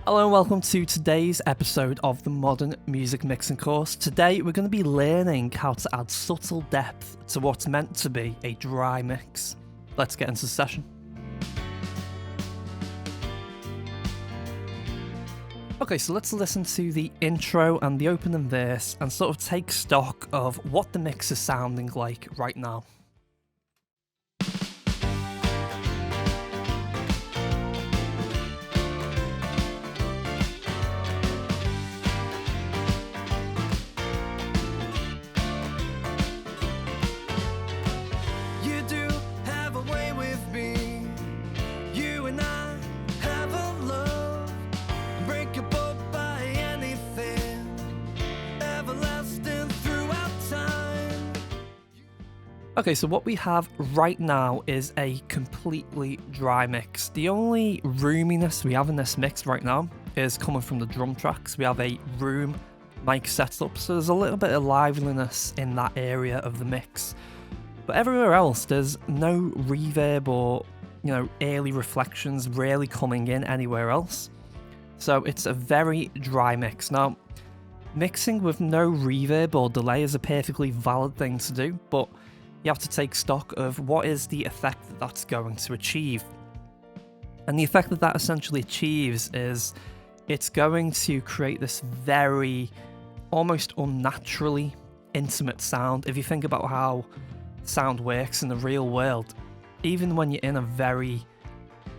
Hello and welcome to today's episode of the Modern Music Mixing course. Today we're going to be learning how to add subtle depth to what's meant to be a dry mix. Let's get into the session. Okay, so let's listen to the intro and the opening verse and sort of take stock of what the mix is sounding like right now. Okay, so what we have right now is a completely dry mix. The only roominess we have in this mix right now is coming from the drum tracks. We have a room mic setup, so there's a little bit of liveliness in that area of the mix. But everywhere else, there's no reverb or, early reflections really coming in anywhere else. So it's a very dry mix. Now, mixing with no reverb or delay is a perfectly valid thing to do, but you have to take stock of what is the effect that that's going to achieve. And the effect that that essentially achieves is it's going to create this very, almost unnaturally intimate sound. If you think about how sound works in the real world, even when you're in a very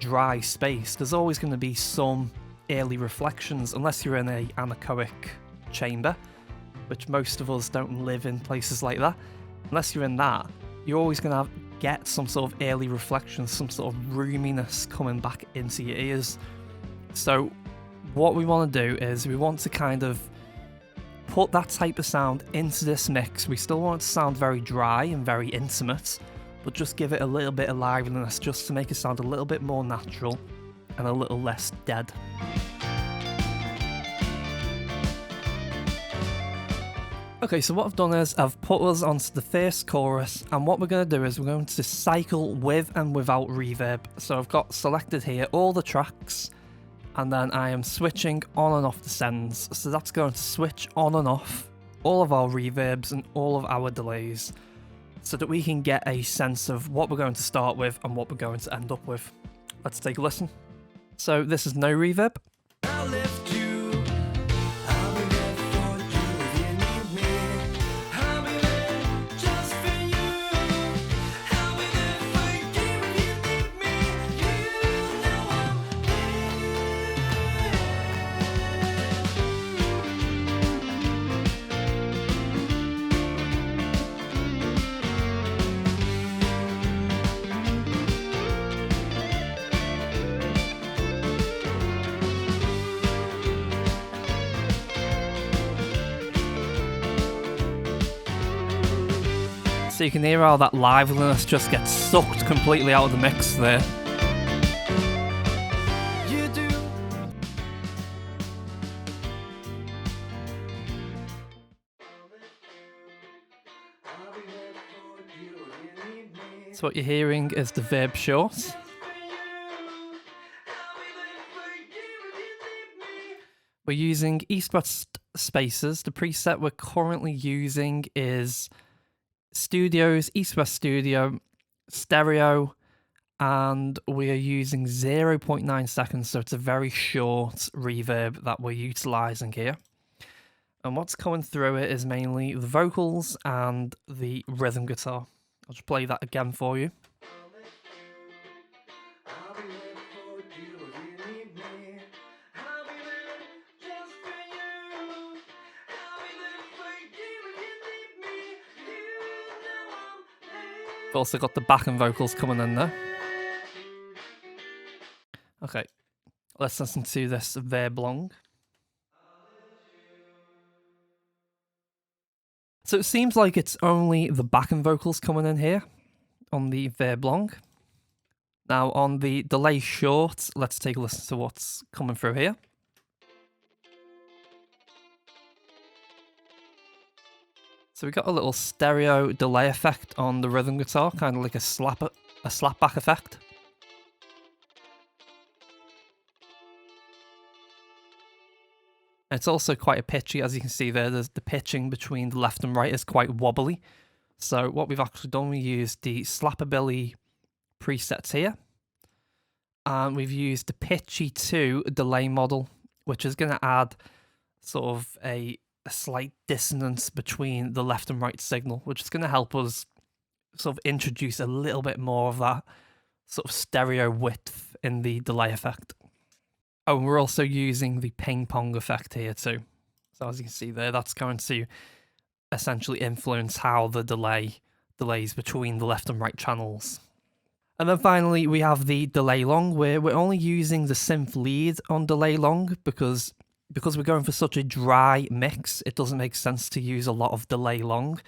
dry space, there's always going to be some early reflections, unless you're in an anechoic chamber, which most of us don't live in places like that. Unless you're in that, you're always going to get some sort of early reflections, some sort of roominess coming back into your ears. So what we want to do is we want to kind of put that type of sound into this mix. We still want it to sound very dry and very intimate, but just give it a little bit of liveliness just to make it sound a little bit more natural and a little less dead. Okay, so what I've done is I've put us onto the first chorus, and what we're going to do is we're going to cycle with and without reverb. So I've got selected here all the tracks, and then I am switching on and off the sends. So that's going to switch on and off all of our reverbs and all of our delays, so that we can get a sense of what we're going to start with and what we're going to end up with. Let's take a listen. So this is no reverb. So you can hear how that liveliness just gets sucked completely out of the mix there. So what you're hearing is the verb short. We're using east-west spaces. The preset we're currently using is Studios, East-West Studio, Stereo, and we are using 0.9 seconds, so it's a very short reverb that we're utilising here. And what's coming through it is mainly the vocals and the rhythm guitar. I'll just play that again for you. We've also got the backing vocals coming in there. Okay, let's listen to this verb long. So it seems like it's only the backing vocals coming in here on the verb long. Now on the delay short, let's take a listen to what's coming through here. So we got a little stereo delay effect on the rhythm guitar, kind of like a slapback effect. It's also quite a pitchy, as you can see there. The pitching between the left and right is quite wobbly. So what we've actually done, we used the Slapabilly presets here. And we've used the Pitchy 2 delay model, which is going to add sort of a slight dissonance between the left and right signal, which is going to help us sort of introduce a little bit more of that sort of stereo width in the delay effect. Oh, and we're also using the ping pong effect here too. So as you can see there, that's going to essentially influence how the delays between the left and right channels. And then finally, we have the delay long, where we're only using the synth lead on delay long because we're going for such a dry mix, it doesn't make sense to use a lot of delay long.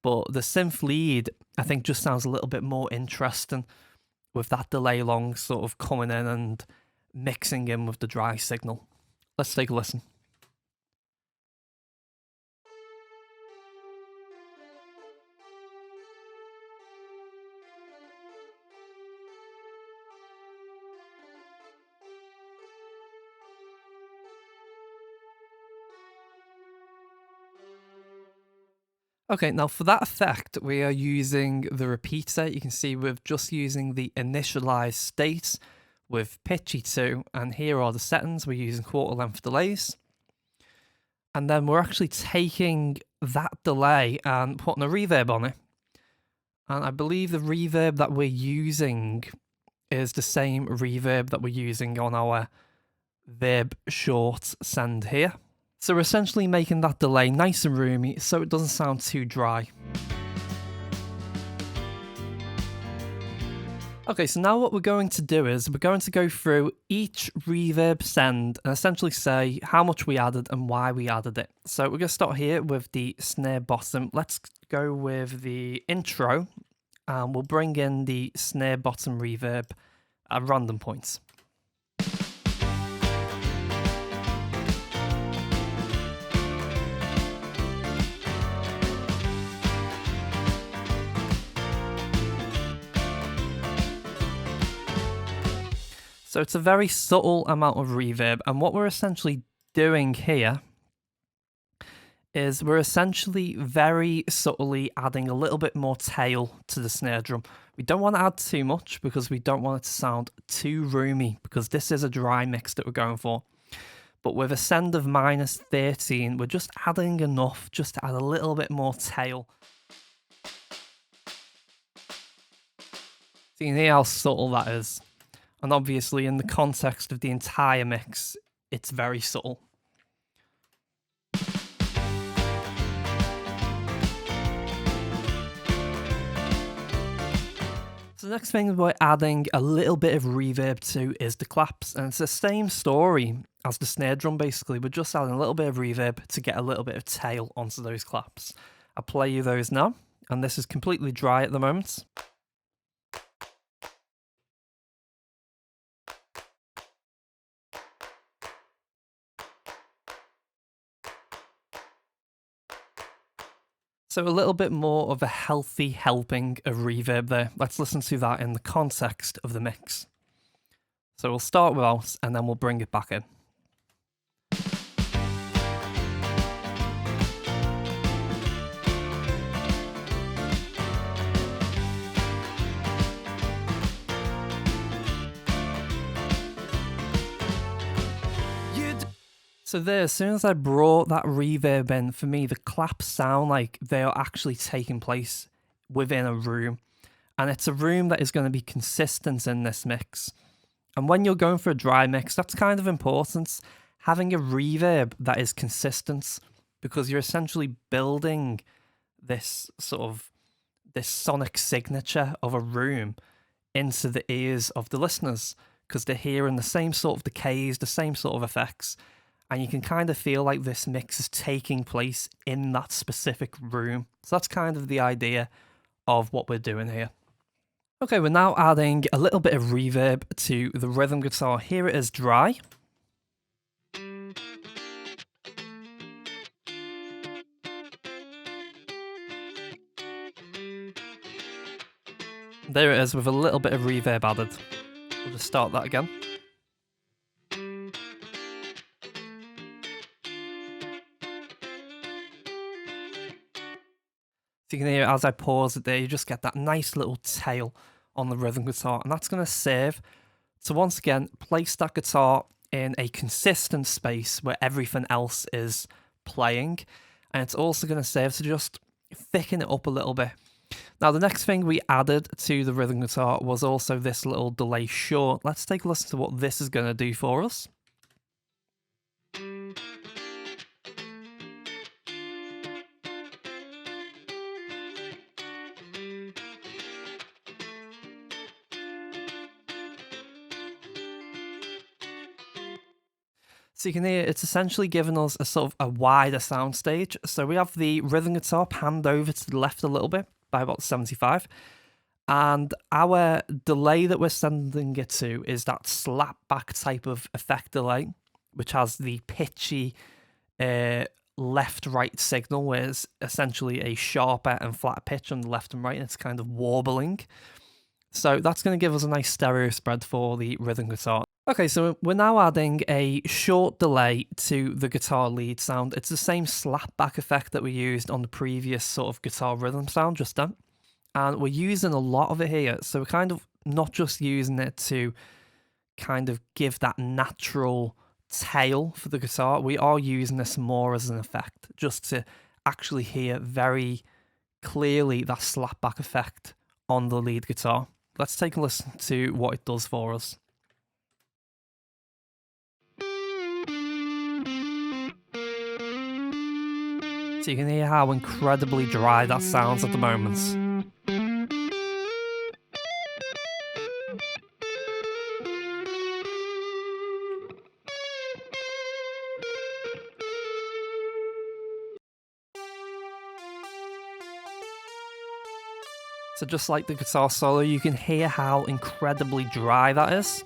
But the synth lead, I think, just sounds a little bit more interesting with that delay long sort of coming in and mixing in with the dry signal. Let's take a listen. Okay, now for that effect, we are using the repeater. You can see we're just using the initialized state with Pitchy 2, and here are the settings. We're using quarter length delays. And then we're actually taking that delay and putting a reverb on it. And I believe the reverb that we're using is the same reverb that we're using on our Verb short send here. So we're essentially making that delay nice and roomy so it doesn't sound too dry. Okay, so now what we're going to do is we're going to go through each reverb send and essentially say how much we added and why we added it. So we're going to start here with the snare bottom. Let's go with the intro and we'll bring in the snare bottom reverb at random points. So it's a very subtle amount of reverb, and what we're essentially doing here is we're essentially very subtly adding a little bit more tail to the snare drum. We don't want to add too much because we don't want it to sound too roomy, because this is a dry mix that we're going for. But with a send of -13, we're just adding enough just to add a little bit more tail. So you can hear how subtle that is. And obviously, in the context of the entire mix, it's very subtle. So the next thing we're adding a little bit of reverb to is the claps. And it's the same story as the snare drum, basically. We're just adding a little bit of reverb to get a little bit of tail onto those claps. I'll play you those now. And this is completely dry at the moment. So a little bit more of a healthy helping of reverb there. Let's listen to that in the context of the mix. So we'll start without and then we'll bring it back in. So there, as soon as I brought that reverb in, for me, the claps sound like they are actually taking place within a room. And it's a room that is going to be consistent in this mix. And when you're going for a dry mix, that's kind of important. Having a reverb that is consistent, because you're essentially building this this sonic signature of a room into the ears of the listeners, because they're hearing the same sort of decays, the same sort of effects. And you can kind of feel like this mix is taking place in that specific room. So that's kind of the idea of what we're doing here. Okay, we're now adding a little bit of reverb to the rhythm guitar. Here it is dry. There it is with a little bit of reverb added. We'll just start that again. So you can hear as I pause it there, you just get that nice little tail on the rhythm guitar, and that's going to serve to once again place that guitar in a consistent space where everything else is playing, and it's also going to serve to just thicken it up a little bit. Now the next thing we added to the rhythm guitar was also this little delay short. Let's take a listen to what this is going to do for us. So you can hear it's essentially giving us a sort of a wider soundstage. So we have the rhythm guitar panned over to the left a little bit by about 75. And our delay that we're sending it to is that slap back type of effect delay, which has the pitchy left-right signal, where it's essentially a sharper and flatter pitch on the left and right, and it's kind of warbling. So that's going to give us a nice stereo spread for the rhythm guitar. Okay, so we're now adding a short delay to the guitar lead sound. It's the same slapback effect that we used on the previous sort of guitar rhythm sound just then. And we're using a lot of it here. So we're kind of not just using it to kind of give that natural tail for the guitar. We are using this more as an effect, just to actually hear very clearly that slapback effect on the lead guitar. Let's take a listen to what it does for us. So you can hear how incredibly dry that sounds at the moment. So just like the guitar solo, you can hear how incredibly dry that is.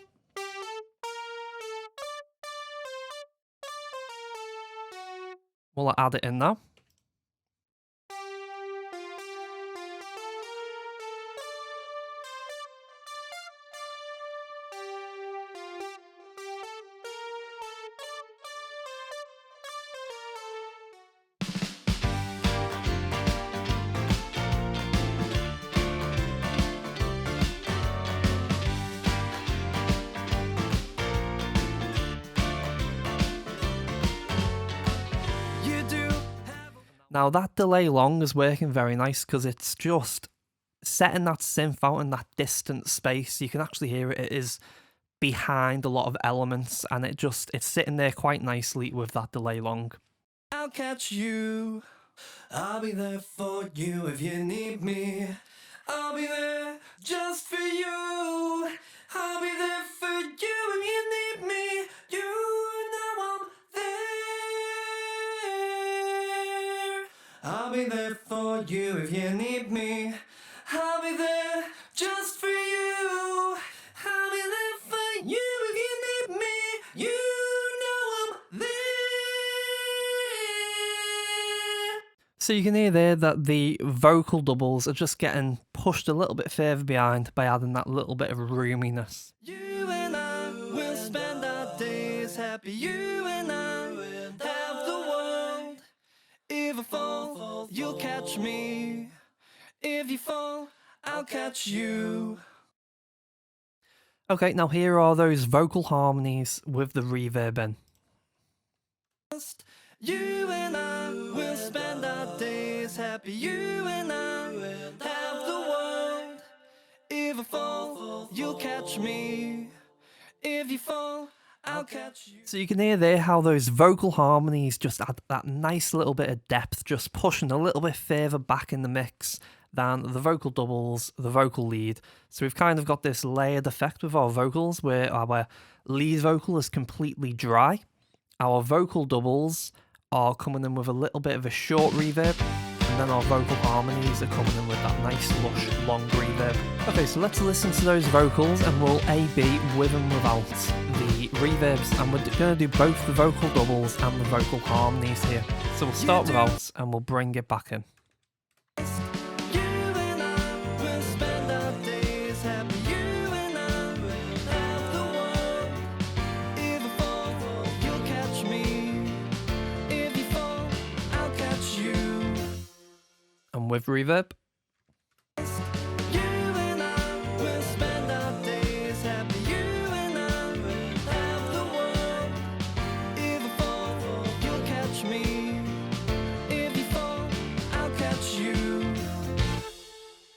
We'll add it in now. Now that delay long is working very nice because it's just setting that synth out in that distant space. You can actually hear it is behind a lot of elements, and it's sitting there quite nicely with that delay long. I'll catch you, I'll be there for you if you need me. I'll be there just for you. I'll be there for you if you need me. You know I'm there. I'll be there for you if you need me. I'll be there just for you. I'll be there for you if you need me. You know I'm there. So you can hear there that the vocal doubles are just getting pushed a little bit further behind by adding that little bit of roominess. You and I will spend our days happy. You and I will have the world. If I fall, you'll catch me. If you fall, I'll catch you. Okay, now here are those vocal harmonies with the reverb in. You and I will spend our days happy. You and I will have the world. If I fall, you'll catch me. If you fall, I'll catch you. So you can hear there how those vocal harmonies just add that nice little bit of depth, just pushing a little bit further back in the mix than the vocal doubles, the vocal lead. So we've kind of got this layered effect with our vocals where our lead vocal is completely dry. Our vocal doubles are coming in with a little bit of a short reverb, and then our vocal harmonies are coming in with that nice lush long reverb. Okay, so let's listen to those vocals and we'll A-B with and without the reverbs, and we're going to do both the vocal doubles and the vocal harmonies here. So we'll start without and we'll bring it back in. with reverb.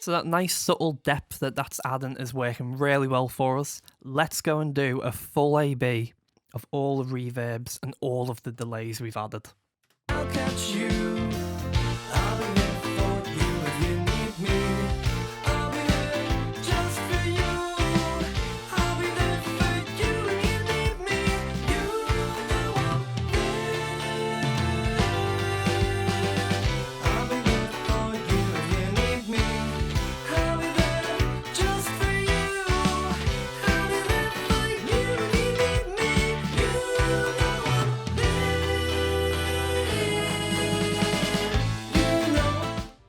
So that nice subtle depth that's adding is working really well for us. Let's go and do a full A/B of all the reverbs and all of the delays we've added. I'll catch you. I'll be there for you if you need me. I'll be there just for you. I'll be there for you if you need me. You know I'm there. I'll be there for you if you need me. I'll be there just for you. I'll be there for you if you need me. You know I'm there.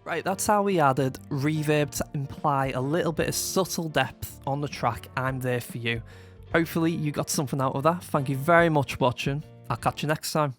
Right, that's how we added reverb to imply a little bit of subtle depth on the track I'm There For You. Hopefully you got something out of that. Thank you very much for watching. I'll catch you next time.